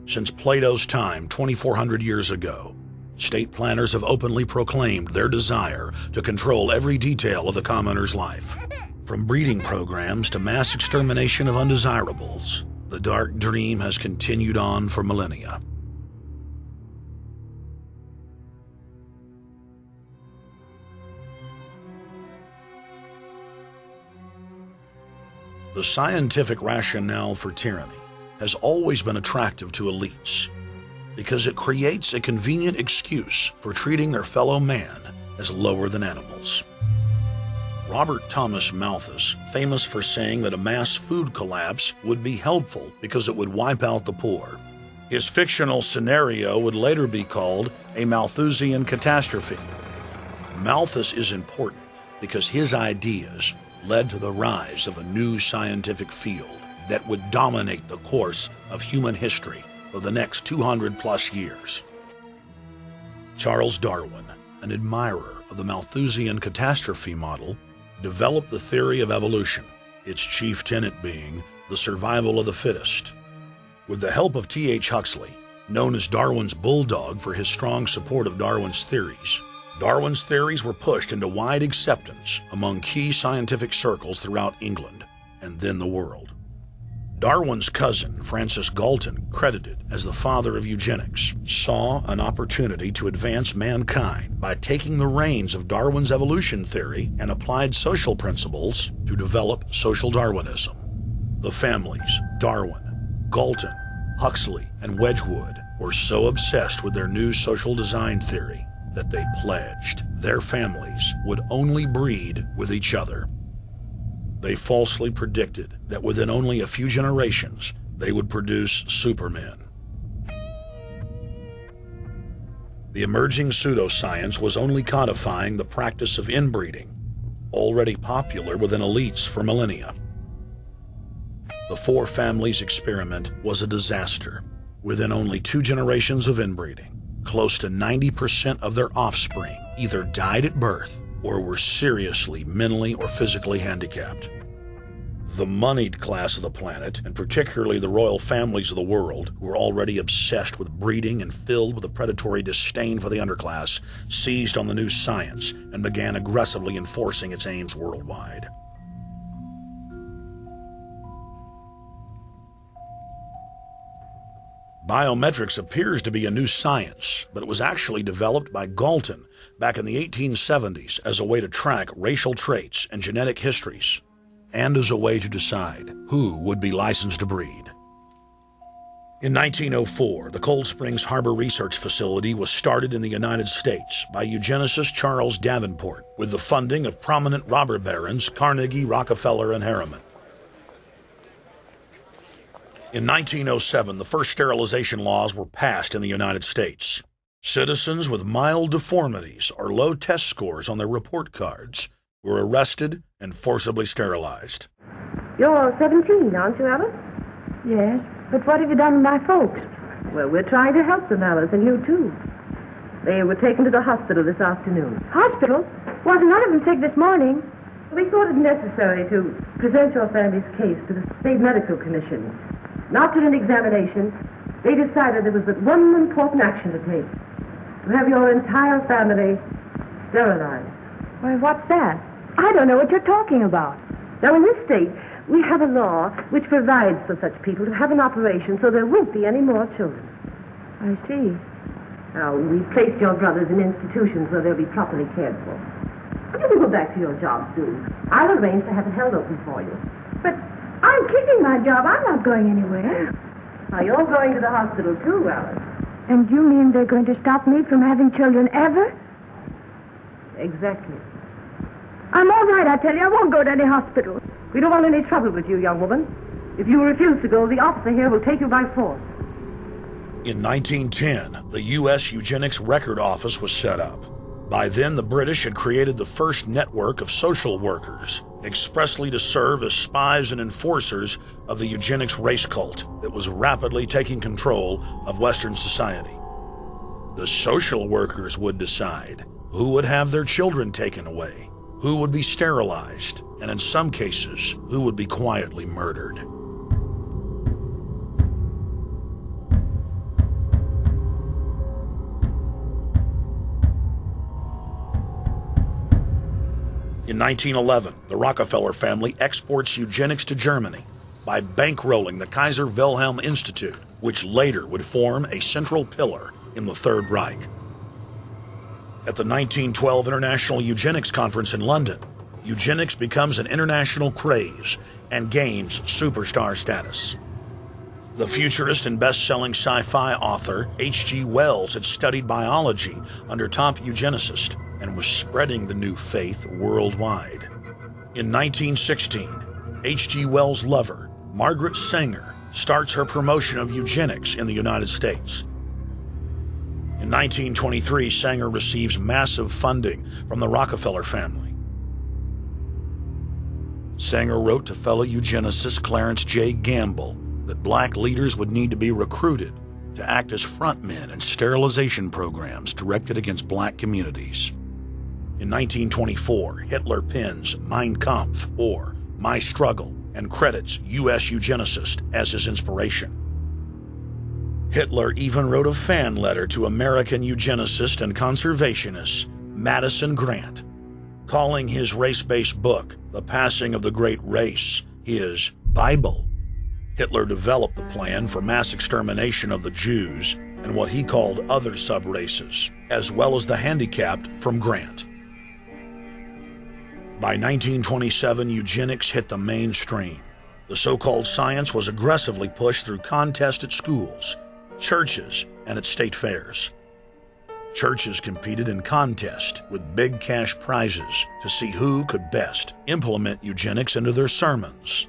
Since Plato's time 2,400 years ago, state planners have openly proclaimed their desire to control every detail of the commoner's life. From breeding programs to mass extermination of undesirables, the dark dream has continued on for millennia. The scientific rationale for tyranny has always been attractive to elites because it creates a convenient excuse for treating their fellow man as lower than animals. Robert Thomas Malthus, famous for saying that a mass food collapse would be helpful because it would wipe out the poor. His fictional scenario would later be called a Malthusian catastrophe. Malthus is important because his ideas led to the rise of a new scientific field that would dominate the course of human history for the next 200+ years. Charles Darwin, an admirer of the Malthusian catastrophe model, developed the theory of evolution, its chief tenet being the survival of the fittest. With the help of T.H. Huxley, known as Darwin's bulldog for his strong support of Darwin's theories were pushed into wide acceptance among key scientific circles throughout England and then the world. Darwin's cousin, Francis Galton, credited as the father of eugenics, saw an opportunity to advance mankind by taking the reins of Darwin's evolution theory and applied social principles to develop social Darwinism. The families Darwin, Galton, Huxley, and Wedgwood were so obsessed with their new social design theory that they pledged their families would only breed with each other. They falsely predicted that within only a few generations, they would produce supermen. The emerging pseudoscience was only codifying the practice of inbreeding, already popular within elites for millennia. The Four Families experiment was a disaster. Within only 2 generations of inbreeding, close to 90% of their offspring either died at birth or were seriously mentally or physically handicapped. The moneyed class of the planet, and particularly the royal families of the world, who were already obsessed with breeding and filled with a predatory disdain for the underclass, seized on the new science and began aggressively enforcing its aims worldwide. Biometrics appears to be a new science, but it was actually developed by Galton back in the 1870s as a way to track racial traits and genetic histories, and as a way to decide who would be licensed to breed. In 1904, the Cold Springs Harbor Research Facility was started in the United States by eugenicist Charles Davenport with the funding of prominent robber barons Carnegie, Rockefeller, and Harriman. In 1907, the first sterilization laws were passed in the United States. Citizens with mild deformities or low test scores on their report cards were arrested and forcibly sterilized. You're 17, aren't you, Alice? Yes, but what have you done with my folks? Well, we're trying to help them, Alice, and you too. They were taken to the hospital this afternoon. Hospital? Wasn't none of them sick this morning? We thought it necessary to present your family's case to the State Medical Commission. After an examination, they decided there was but one important action to take: to have your entire family sterilized. Why, what's that? I don't know what you're talking about. Now, in this state, we have a law which provides for such people to have an operation so there won't be any more children. I see. Now, we've placed your brothers in institutions where they'll be properly cared for. You can go back to your job soon. I'll arrange to have it held open for you. But I'm keeping my job. I'm not going anywhere. Now, you're going to the hospital too, Alice. And you mean they're going to stop me from having children ever? Exactly. I'm all right, I tell you. I won't go to any hospital. We don't want any trouble with you, young woman. If you refuse to go, the officer here will take you by force. In 1910, the U.S. Eugenics Record Office was set up. By then, the British had created the first network of social workers, expressly to serve as spies and enforcers of the eugenics race cult that was rapidly taking control of Western society. The social workers would decide who would have their children taken away, who would be sterilized, and in some cases, who would be quietly murdered. In 1911, the Rockefeller family exports eugenics to Germany by bankrolling the Kaiser Wilhelm Institute, which later would form a central pillar in the Third Reich. At the 1912 International Eugenics Conference in London, eugenics becomes an international craze and gains superstar status. The futurist and best-selling sci-fi author H.G. Wells had studied biology under top eugenicists and was spreading the new faith worldwide. In 1916, H.G. Wells' lover, Margaret Sanger, starts her promotion of eugenics in the United States. In 1923, Sanger receives massive funding from the Rockefeller family. Sanger wrote to fellow eugenicist Clarence J. Gamble that black leaders would need to be recruited to act as frontmen in sterilization programs directed against black communities. In 1924, Hitler pens Mein Kampf, or My Struggle, and credits U.S. eugenicist as his inspiration. Hitler even wrote a fan letter to American eugenicist and conservationist Madison Grant, calling his race-based book, The Passing of the Great Race, his Bible. Hitler developed the plan for mass extermination of the Jews and what he called other sub-races, as well as the handicapped, from Grant. By 1927, eugenics hit the mainstream. The so-called science was aggressively pushed through contests at schools, churches, and at state fairs. Churches competed in contests with big cash prizes to see who could best implement eugenics into their sermons.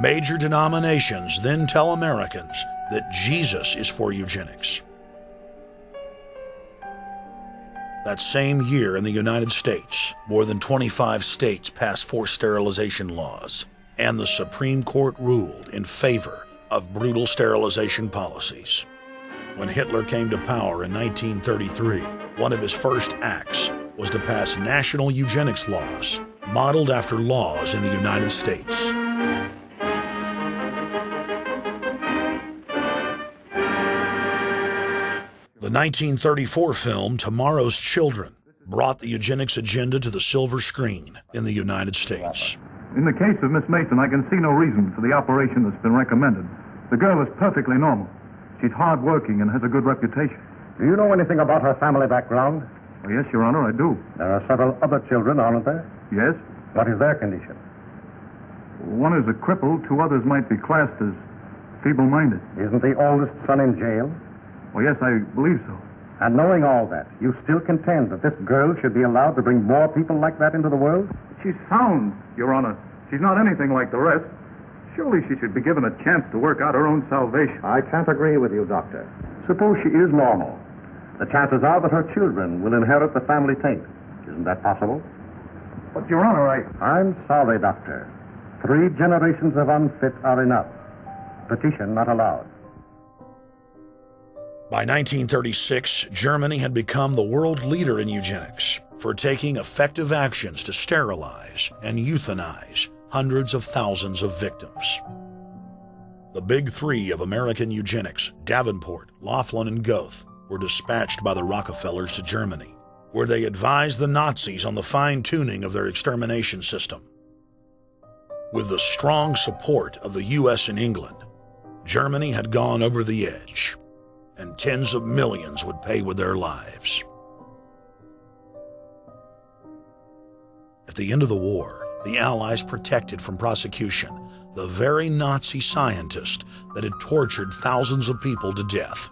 Major denominations then tell Americans that Jesus is for eugenics. That same year in the United States, more than 25 states passed forced sterilization laws, and the Supreme Court ruled in favor of brutal sterilization policies. When Hitler came to power in 1933, one of his first acts was to pass national eugenics laws, modeled after laws in the United States. The 1934 film Tomorrow's Children brought the eugenics agenda to the silver screen in the United States. In the case of Miss Mason, I can see no reason for the operation that's been recommended. The girl is perfectly normal. She's hard-working and has a good reputation. Do you know anything about her family background? Oh, yes, Your Honor, I do. There are several other children, aren't there? Yes? What is their condition? One is a cripple. Two others might be classed as feeble-minded. Isn't the oldest son in jail? Oh, yes, I believe so. And knowing all that, you still contend that this girl should be allowed to bring more people like that into the world? She's sound, Your Honor. She's not anything like the rest. Surely she should be given a chance to work out her own salvation. I can't agree with you, Doctor. Suppose she is normal. The chances are that her children will inherit the family taint. Isn't that possible? But, Your Honor, I'm sorry, Doctor. 3 generations of unfit are enough. Petition not allowed. By 1936, Germany had become the world leader in eugenics for taking effective actions to sterilize and euthanize hundreds of thousands of victims. The big 3 of American eugenics, Davenport, Laughlin, and Goethe, were dispatched by the Rockefellers to Germany, where they advised the Nazis on the fine-tuning of their extermination system. With the strong support of the U.S. and England, Germany had gone over the edge, and tens of millions would pay with their lives. At the end of the war, the Allies protected from prosecution the very Nazi scientist that had tortured thousands of people to death.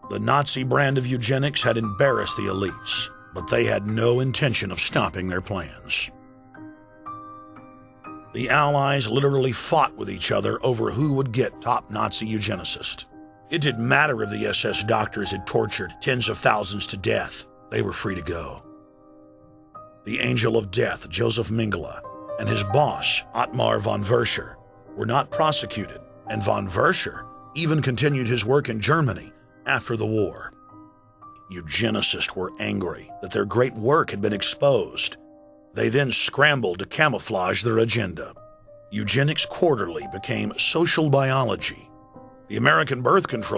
The Nazi brand of eugenics had embarrassed the elites, but they had no intention of stopping their plans. The Allies literally fought with each other over who would get top Nazi eugenicist. It didn't matter if the SS doctors had tortured tens of thousands to death. They were free to go. The Angel of Death, Joseph Mengele, and his boss, Ottmar von Verscher, were not prosecuted, and von Verscher even continued his work in Germany after the war. Eugenicists were angry that their great work had been exposed. They then scrambled to camouflage their agenda. Eugenics Quarterly became Social Biology. The American Birth Control